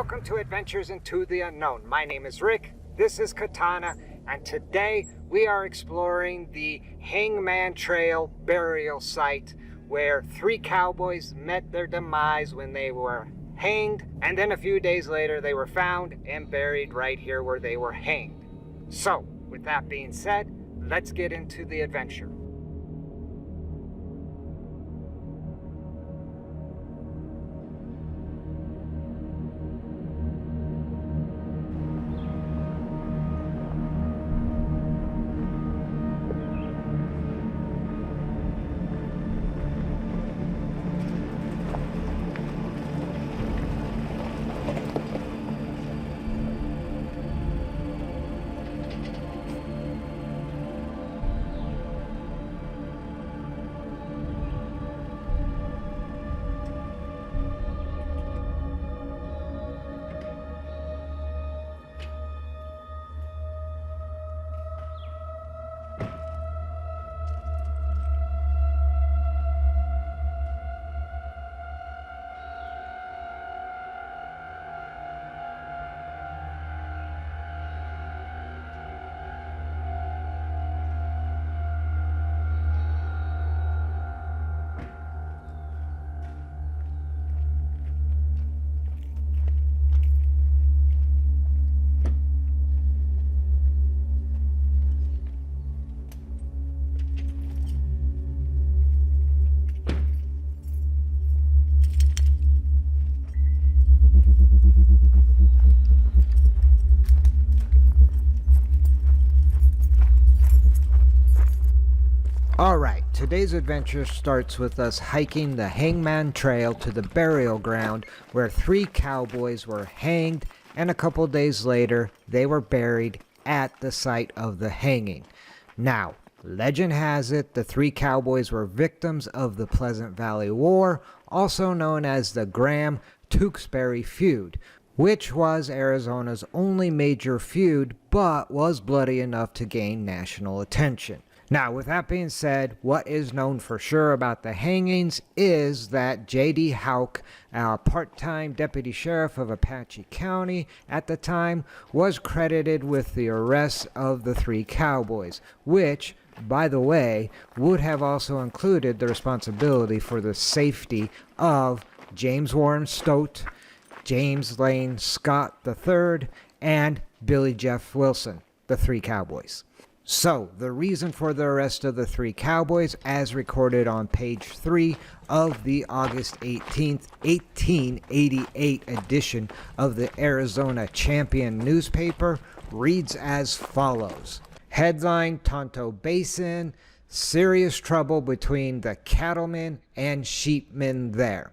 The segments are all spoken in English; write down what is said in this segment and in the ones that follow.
Welcome to Adventures into the Unknown. My name is Rick, this is Katana, and today we are exploring the Hangman Trail burial site where 3 cowboys met their demise when they were hanged, and then a few days later they were found and buried right here where they were hanged. So, with that being said, let's get into the adventure. Alright, today's adventure starts with us hiking the Hangman Trail to the burial ground where 3 cowboys were hanged, and a couple days later they were buried at the site of the hanging. Now, legend has it the 3 cowboys were victims of the Pleasant Valley War, also known as the Graham-Tewksbury Feud, which was Arizona's only major feud but was bloody enough to gain national attention. Now, with that being said, what is known for sure about the hangings is that J.D. Houck, a part-time deputy sheriff of Apache County at the time, was credited with the arrest of the 3 cowboys, which, by the way, would have also included the responsibility for the safety of James Warren Stout, James Lane Scott III, and Billy Jeff Wilson, the 3 cowboys. So, the reason for the arrest of the 3 cowboys, as recorded on page 3 of the August 18th, 1888 edition of the Arizona Champion newspaper, reads as follows. Headline: Tonto Basin, serious trouble between the cattlemen and sheepmen there.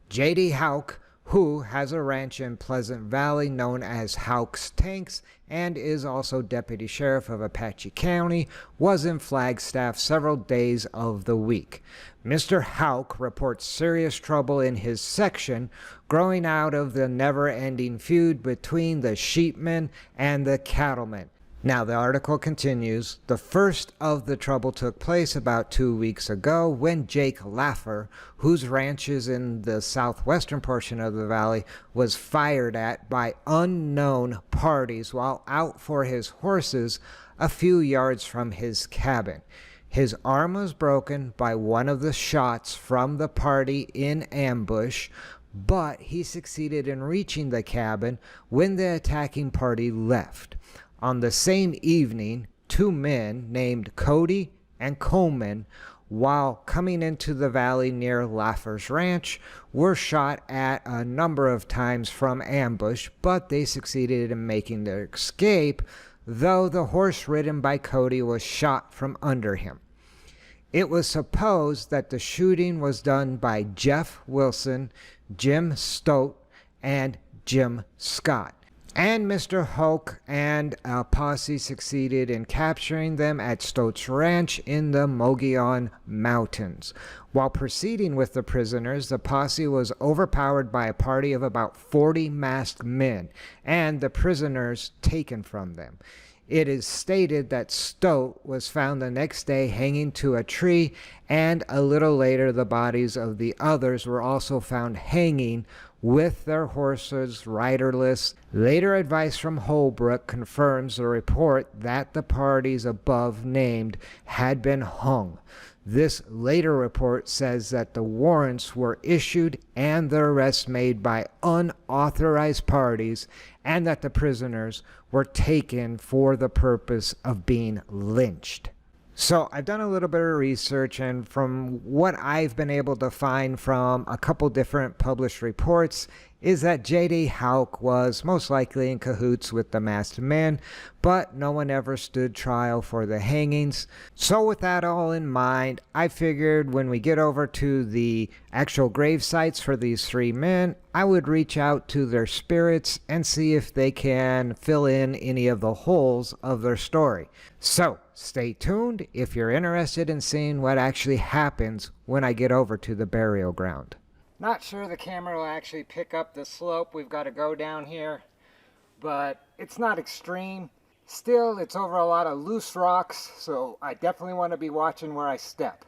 J.D. Houck, who has a ranch in Pleasant Valley known as Houck's Tanks and is also deputy sheriff of Apache County, was in Flagstaff several days of the week. Mr. Houck reports serious trouble in his section growing out of the never-ending feud between the sheepmen and the cattlemen. Now, the article continues, the first of the trouble took place about 2 weeks ago when Jake Laffer, whose ranch is in the southwestern portion of the valley, was fired at by unknown parties while out for his horses a few yards from his cabin. His arm was broken by one of the shots from the party in ambush, but he succeeded in reaching the cabin when the attacking party left. On the same evening, 2 men named Cody and Coleman, while coming into the valley near Laffer's ranch, were shot at a number of times from ambush, but they succeeded in making their escape, though the horse ridden by Cody was shot from under him. It was supposed that the shooting was done by Jeff Wilson, Jim Stout, and Jim Scott. And Mr. Houck and a posse succeeded in capturing them at Stout's Ranch in the Mogollon Mountains. While proceeding with the prisoners, the posse was overpowered by a party of about 40 masked men, and the prisoners taken from them. It is stated that Stoat was found the next day hanging to a tree, and a little later the bodies of the others were also found hanging with their horses riderless. Later advice from Holbrook confirms the report that the parties above named had been hung. This later report says that the warrants were issued and the arrests made by unauthorized parties, and that the prisoners were taken for the purpose of being lynched. So I've done a little bit of research, and from what I've been able to find from a couple different published reports is that J.D. Houck was most likely in cahoots with the masked men, but no one ever stood trial for the hangings. So with that all in mind, I figured when we get over to the actual grave sites for these three men, I would reach out to their spirits and see if they can fill in any of the holes of their story. So stay tuned if you're interested in seeing what actually happens when I get over to the burial ground. Not sure the camera will actually pick up the slope. We've got to go down here, but it's not extreme. Still, it's over a lot of loose rocks, so I definitely want to be watching where I step.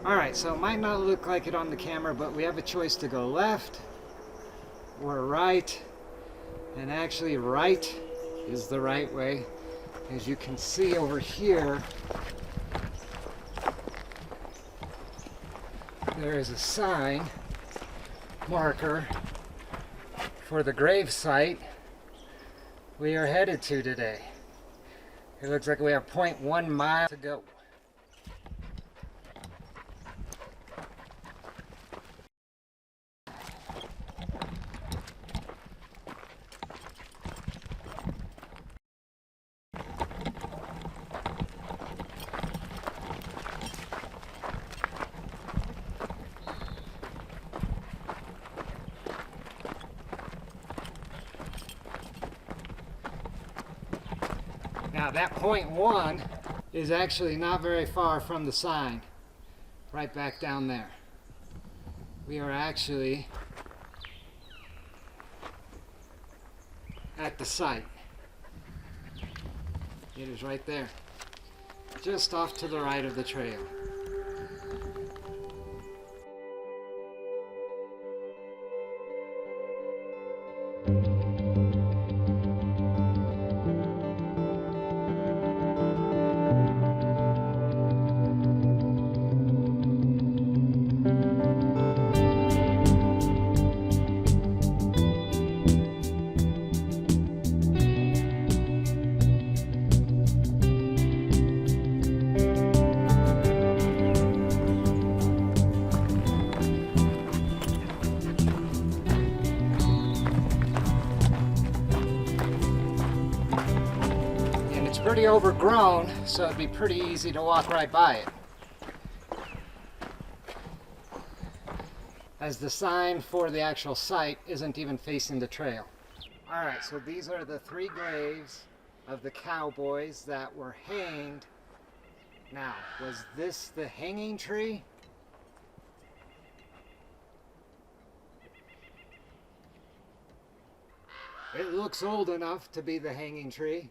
Alright, so it might not look like it on the camera, but we have a choice to go left or right. And actually right is the right way. As you can see over here, there is a sign marker for the grave site we are headed to today. It looks like we have 0.1 mile to go. Now that point 1 is actually not very far from the sign, right back down there. We are actually at the site. It is right there, just off to the right of the trail. Pretty overgrown, so it'd be pretty easy to walk right by it, as the sign for the actual site isn't even facing the trail. Alright, so these are the 3 graves of the cowboys that were hanged. Now, was this the hanging tree? It looks old enough to be the hanging tree.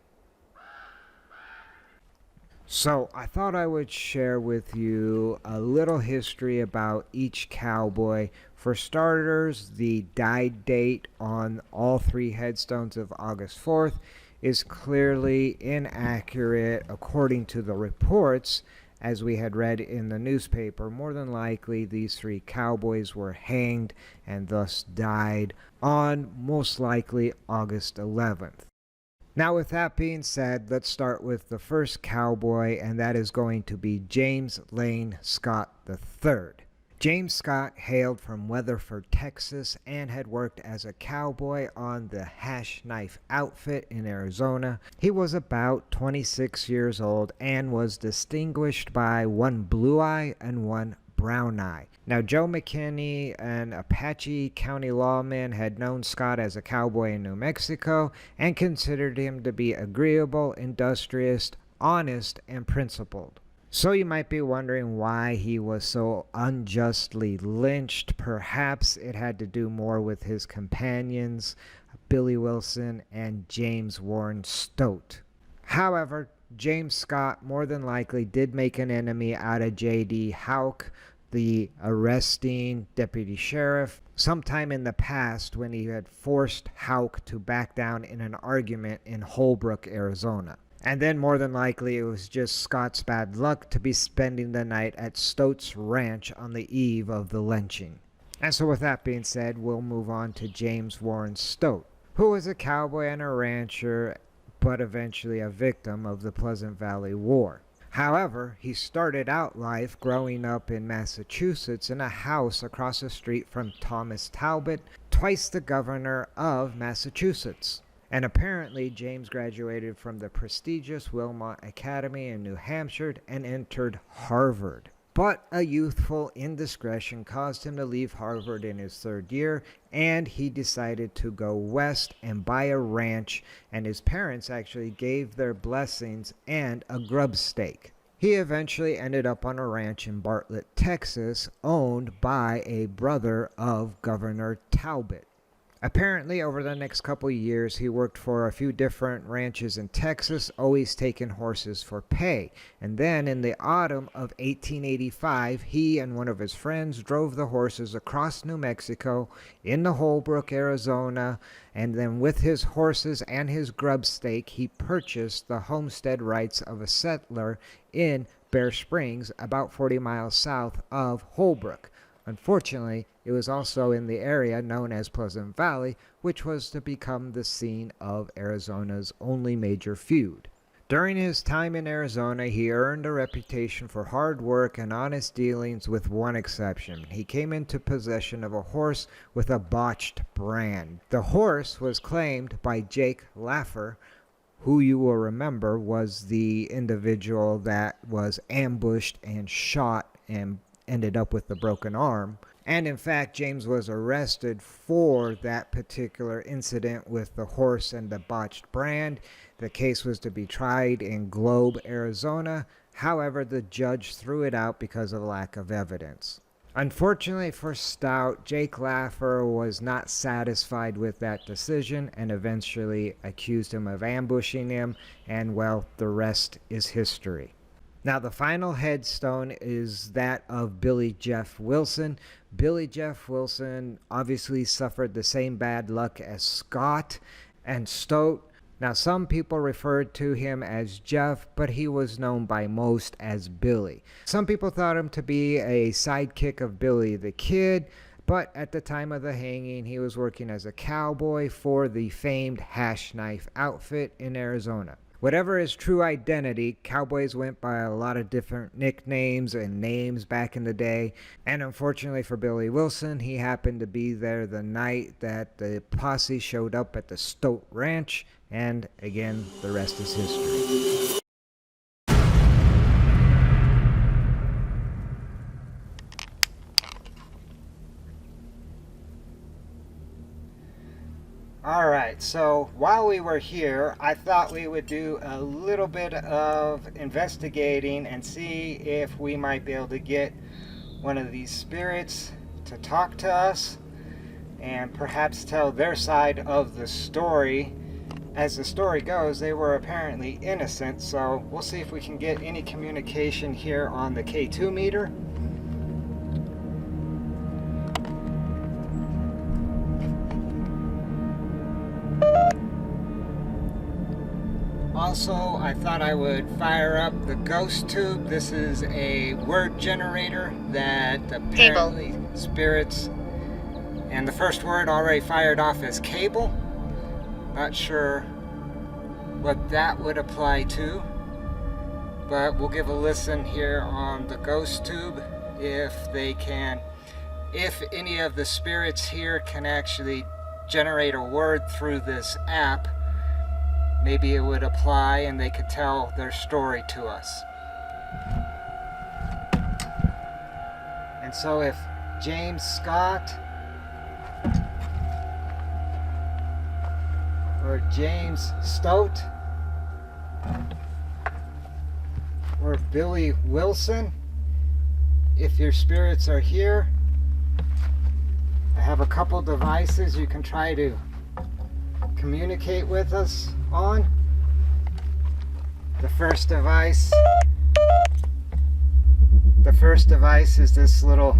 So I thought I would share with you a little history about each cowboy. For starters, the died date on all 3 headstones of August 4th is clearly inaccurate according to the reports, as we had read in the newspaper. More than likely, these 3 cowboys were hanged and thus died on most likely August 11th. Now, with that being said, let's start with the first cowboy, and that is going to be James Lane Scott III. James Scott hailed from Weatherford, Texas, and had worked as a cowboy on the Hash Knife outfit in Arizona. He was about 26 years old and was distinguished by 1 blue eye and 1 brown eye. Now, Joe McKinney, an Apache County lawman, had known Scott as a cowboy in New Mexico and considered him to be agreeable, industrious, honest, and principled. So you might be wondering why he was so unjustly lynched. Perhaps it had to do more with his companions, Billy Wilson and James Warren Stout. However, James Scott more than likely did make an enemy out of J.D. Houck, the arresting deputy sheriff, sometime in the past when he had forced Houck to back down in an argument in Holbrook, Arizona. And then more than likely it was just Scott's bad luck to be spending the night at Stout's ranch on the eve of the lynching. And so with that being said, we'll move on to James Warren Stout, who was a cowboy and a rancher, but eventually a victim of the Pleasant Valley War. However, he started out life growing up in Massachusetts in a house across the street from Thomas Talbot, twice the governor of Massachusetts. And apparently, James graduated from the prestigious Wilmot Academy in New Hampshire and entered Harvard. But a youthful indiscretion caused him to leave Harvard in his 3rd year, and he decided to go west and buy a ranch, and his parents actually gave their blessings and a grub stake. He eventually ended up on a ranch in Bartlett, Texas, owned by a brother of Governor Talbot. Apparently, over the next couple of years, he worked for a few different ranches in Texas, always taking horses for pay. And then in the autumn of 1885, he and one of his friends drove the horses across New Mexico into Holbrook, Arizona, and then with his horses and his grub stake, he purchased the homestead rights of a settler in Bear Springs, about 40 miles south of Holbrook. Unfortunately, it was also in the area known as Pleasant Valley, which was to become the scene of Arizona's only major feud. During his time in Arizona, he earned a reputation for hard work and honest dealings, with one exception. He came into possession of a horse with a botched brand. The horse was claimed by Jake Laffer, who you will remember was the individual that was ambushed and shot and ended up with a broken arm. And in fact, James was arrested for that particular incident with the horse and the botched brand. The case was to be tried in Globe, Arizona. However, the judge threw it out because of lack of evidence. Unfortunately for Stout, Jake Laffer was not satisfied with that decision and eventually accused him of ambushing him, and well, the rest is history. Now, the final headstone is that of Billy Jeff Wilson. Billy Jeff Wilson obviously suffered the same bad luck as Scott and Stout. Now, some people referred to him as Jeff, but he was known by most as Billy. Some people thought him to be a sidekick of Billy the Kid, but at the time of the hanging, he was working as a cowboy for the famed Hash Knife outfit in Arizona. Whatever his true identity, cowboys went by a lot of different nicknames and names back in the day. And unfortunately for Billy Wilson, he happened to be there the night that the posse showed up at the Stoat Ranch. And again, the rest is history. Alright, so while we were here, I thought we would do a little bit of investigating and see if we might be able to get one of these spirits to talk to us and perhaps tell their side of the story. As the story goes, they were apparently innocent, so we'll see if we can get any communication here on the K2 meter. Also, I thought I would fire up the ghost tube. This is a word generator that apparently spirits, and the first word already fired off as cable. Not sure what that would apply to, but we'll give a listen here on the ghost tube if any of the spirits here can actually generate a word through this app. Maybe it would apply and they could tell their story to us. And so if James Scott or James Stout or Billy Wilson, if your spirits are here, I have a couple devices you can try to communicate with us on. The first device is this little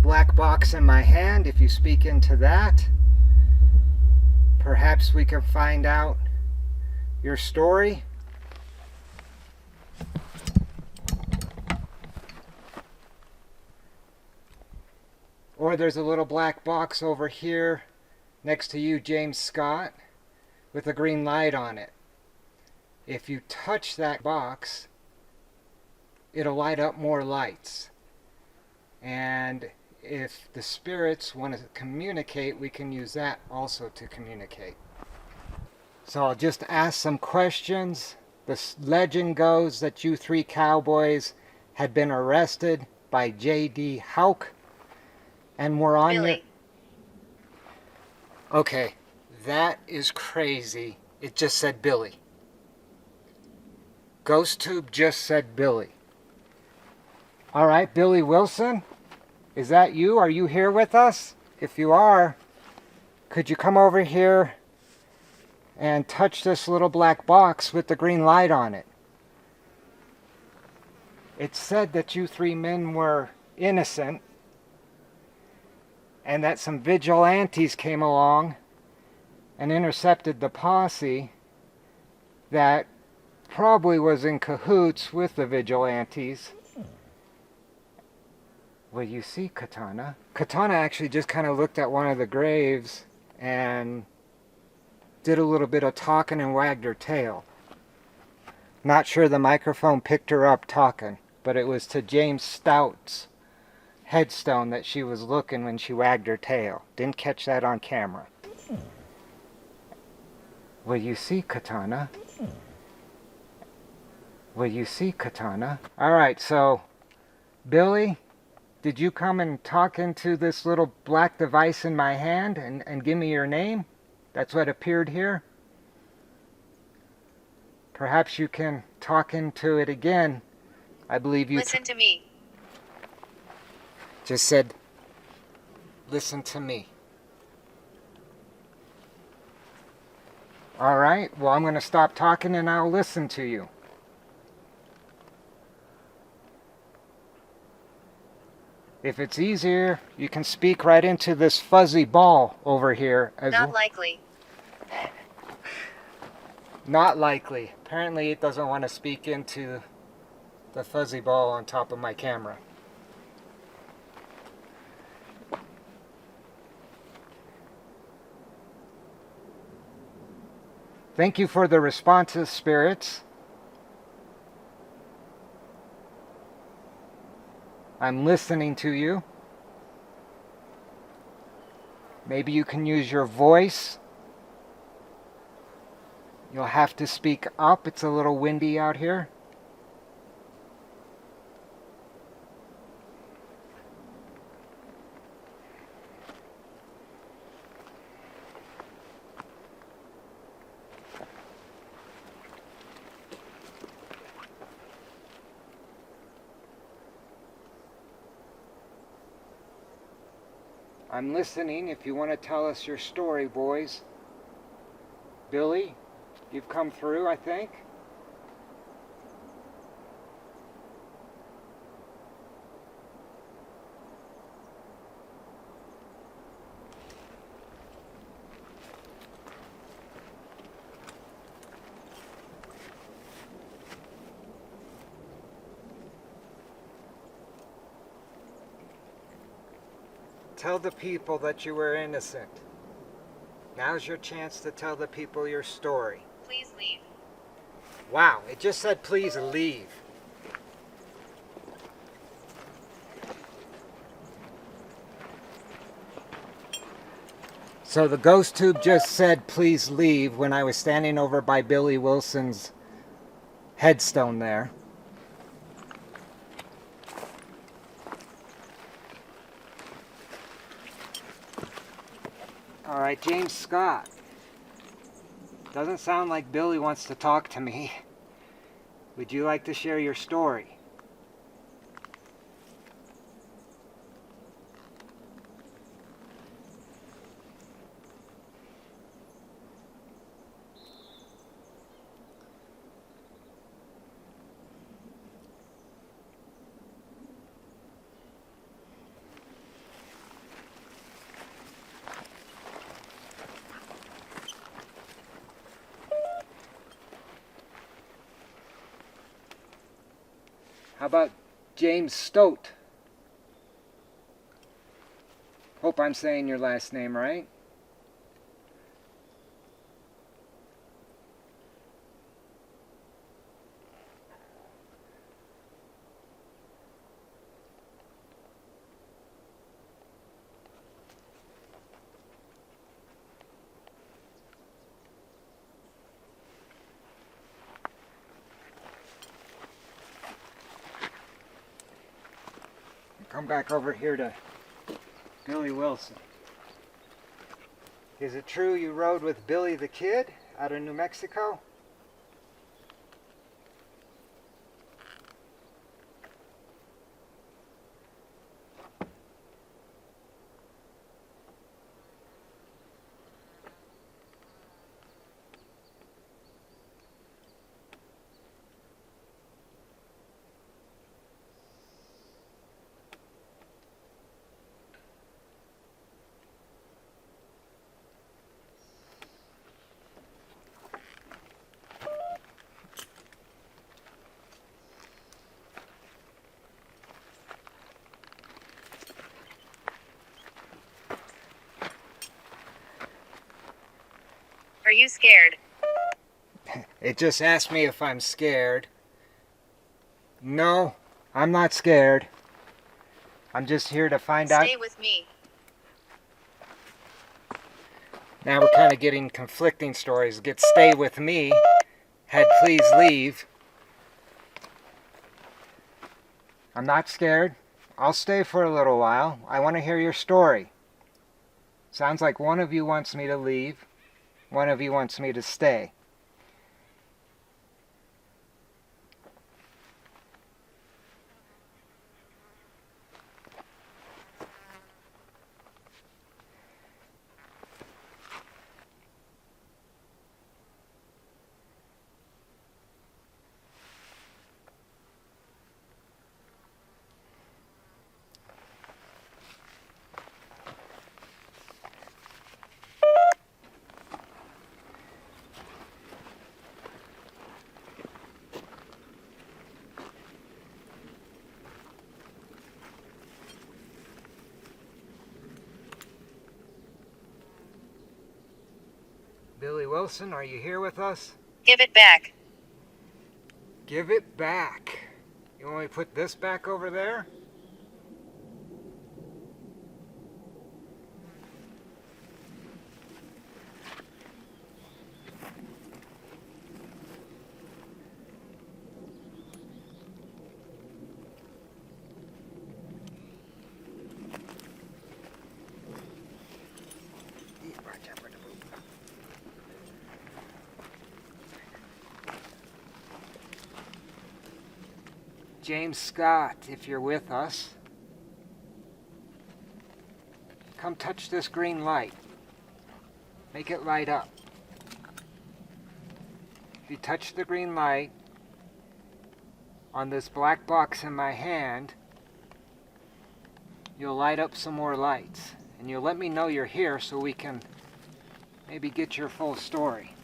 black box in my hand. If you speak into that, perhaps we can find out your story. Or there's a little black box over here next to you, James Scott, with a green light on it. If you touch that box, it'll light up more lights. And if the spirits want to communicate, we can use that also to communicate. So I'll just ask some questions. The legend goes that you three cowboys had been arrested by J.D. Houck and were on Billy. Okay, that is crazy. It just said Billy. GhostTube just said Billy. Alright, Billy Wilson, is that you? Are you here with us? If you are, could you come over here and touch this little black box with the green light on it? It said that you three men were innocent and that some vigilantes came along and intercepted the posse that probably was in cahoots with the vigilantes. Well, you see, Katana. Katana actually just kind of looked at one of the graves and did a little bit of talking and wagged her tail. Not sure the microphone picked her up talking, but it was to James Stout's headstone that she was looking when she wagged her tail. Didn't catch that on camera. Well, you see, Katana. Well, you see, Katana. Alright, so, Billy, did you come and talk into this little black device in my hand and give me your name? That's what appeared here. Perhaps you can talk into it again. I believe you... Listen to me. Just said, listen to me. Alright, well, I'm going to stop talking and I'll listen to you. If it's easier, you can speak right into this fuzzy ball over here. Not likely. Not likely. Apparently it doesn't want to speak into the fuzzy ball on top of my camera. Thank you for the responses, spirits. I'm listening to you. Maybe you can use your voice. You'll have to speak up. It's a little windy out here. I'm listening if you want to tell us your story, boys. Billy, you've come through, I think. Tell the people that you were innocent. Now's your chance to tell the people your story. Please leave. Wow, it just said please leave. So the ghost tube just said please leave when I was standing over by Billy Wilson's headstone there. All right, James Scott. Doesn't sound like Billy wants to talk to me. Would you like to share your story? How about James Stoat? Hope I'm saying your last name right. Come back over here to Billy Wilson. Is it true you rode with Billy the Kid out of New Mexico? you scared? It just asked me if I'm scared. No, I'm not scared. I'm just here to find out. Stay with me. Now we're kind of getting conflicting stories. Get stay with me. Had please leave. I'm not scared. I'll stay for a little while. I want to hear your story. Sounds like one of you wants me to leave. One of you wants me to stay. Billy Wilson, are you here with us? Give it back. Give it back. You want me to put this back over there? James Scott, if you're with us, come touch this green light. Make it light up. If you touch the green light on this black box in my hand, you'll light up some more lights. And you'll let me know you're here so we can maybe get your full story.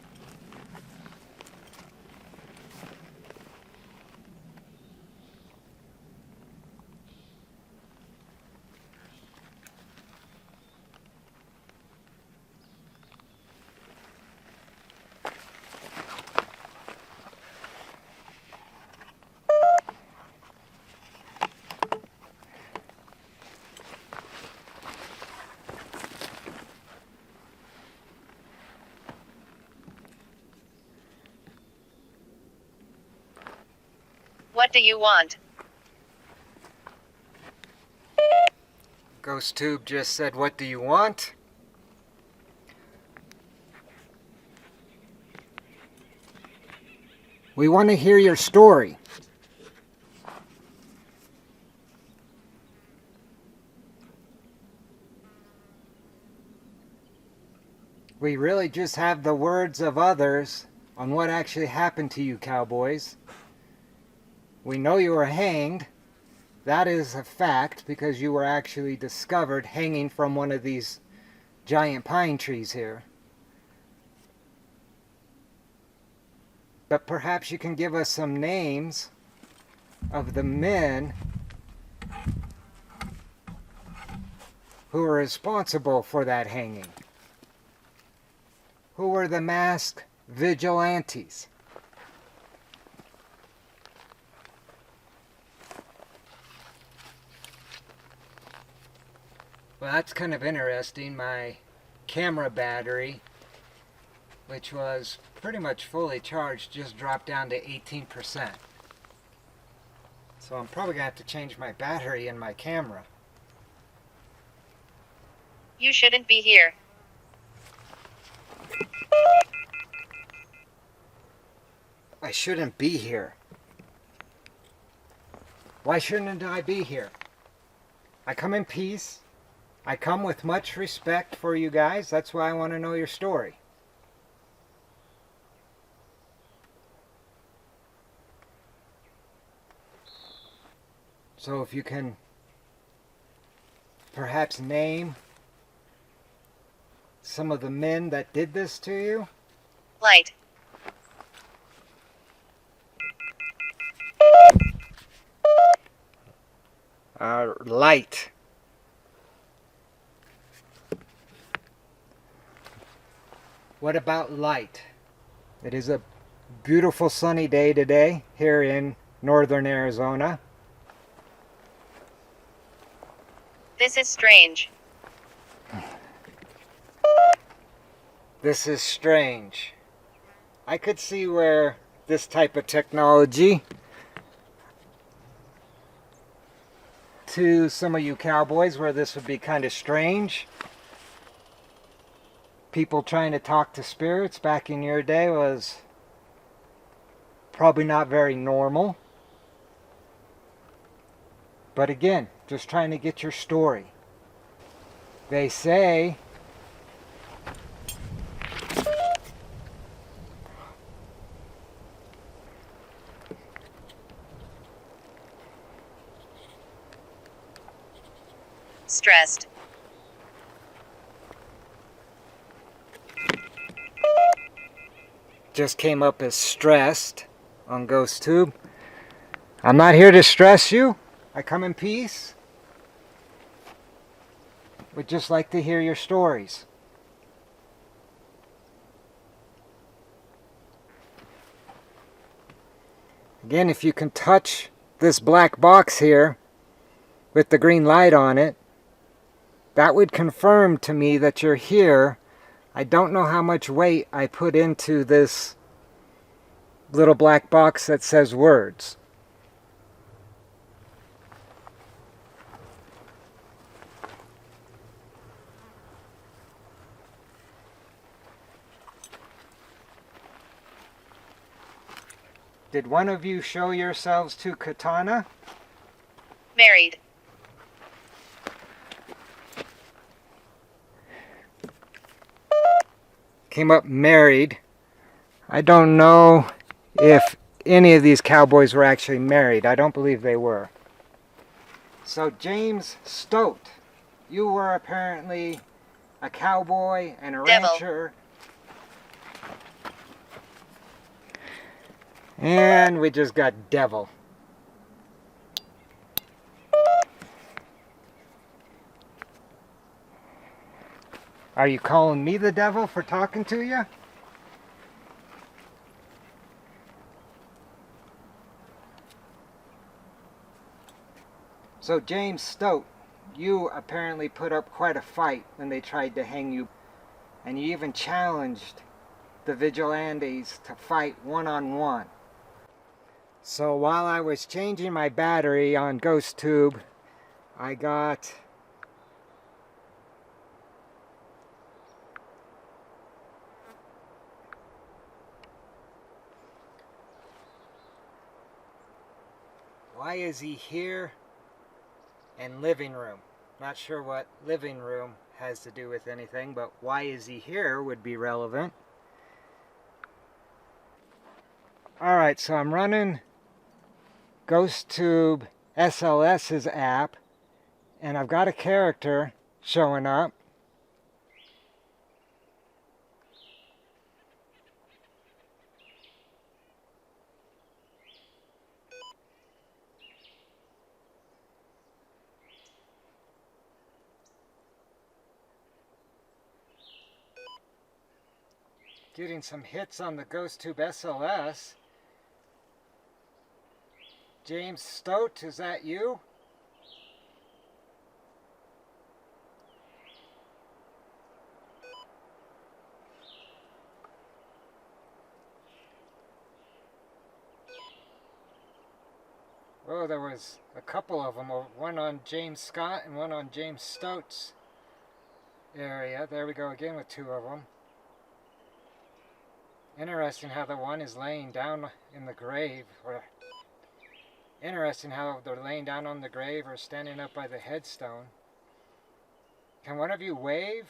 What do you want? Ghost Tube just said, "What do you want?" We want to hear your story. We really just have the words of others on what actually happened to you, cowboys. We know you were hanged. That is a fact because you were actually discovered hanging from one of these giant pine trees here. But perhaps you can give us some names of the men who were responsible for that hanging. Who were the masked vigilantes? Well, that's kind of interesting. My camera battery, which was pretty much fully charged, just dropped down to 18%. So I'm probably going to have to change my battery in my camera. You shouldn't be here. I shouldn't be here. Why shouldn't I be here? I come in peace. I come with much respect for you guys. That's why I want to know your story. So if you can perhaps name some of the men that did this to you? Light. Light. What about light? It is a beautiful sunny day today here in northern Arizona. This is strange. This is strange. I could see where this type of technology, to some of you cowboys, where this would be kind of strange. People trying to talk to spirits back in your day was probably not very normal. But again, just trying to get your story. They say Stressed. just came up as stressed on GhostTube. I'm not here to stress you. I come in peace. Would just like to hear your stories. Again, if you can touch this black box here with the green light on it, that would confirm to me that you're here. I don't know how much weight I put into this little black box that says words. Did one of you show yourselves to Katana? Married. Came up married. I don't know if any of these cowboys were actually married. I don't believe they were. So James Stote, you were apparently a cowboy and a Devil. rancher. And we just got devil. Are you calling me the devil for talking to you? So James Stote, you apparently put up quite a fight when they tried to hang you. And you even challenged the vigilantes to fight one-on-one. So while I was changing my battery on GhostTube, I got why is he here? And living room. Not sure what living room has to do with anything, but why is he here would be relevant. Alright, so I'm running GhostTube SLS's app, and I've got a character showing up. Getting some hits on the GhostTube SLS. James Stote, is that you? Oh, there was a couple of them. One on James Scott and one on James Stote's area. There we go again with two of them. Interesting how the one is laying down in the grave. Or interesting how they're laying down on the grave or standing up by the headstone. Can one of you wave?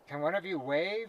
Can one of you wave?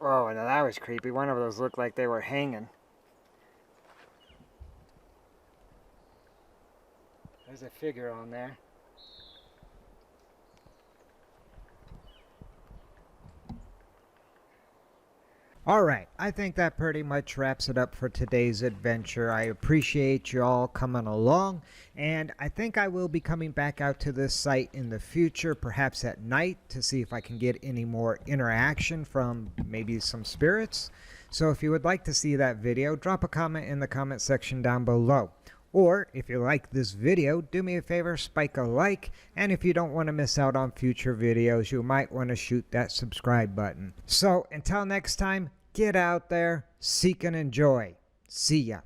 Oh, now that was creepy. One of those looked like they were hanging. There's a figure on there. Alright, I think that pretty much wraps it up for today's adventure. I appreciate you all coming along, and I think I will be coming back out to this site in the future, perhaps at night, to see if I can get any more interaction from maybe some spirits. So if you would like to see that video, drop a comment in the comment section down below. Or, if you like this video, do me a favor, spike a like, and if you don't want to miss out on future videos, you might want to shoot that subscribe button. So, until next time, get out there, seek and enjoy. See ya.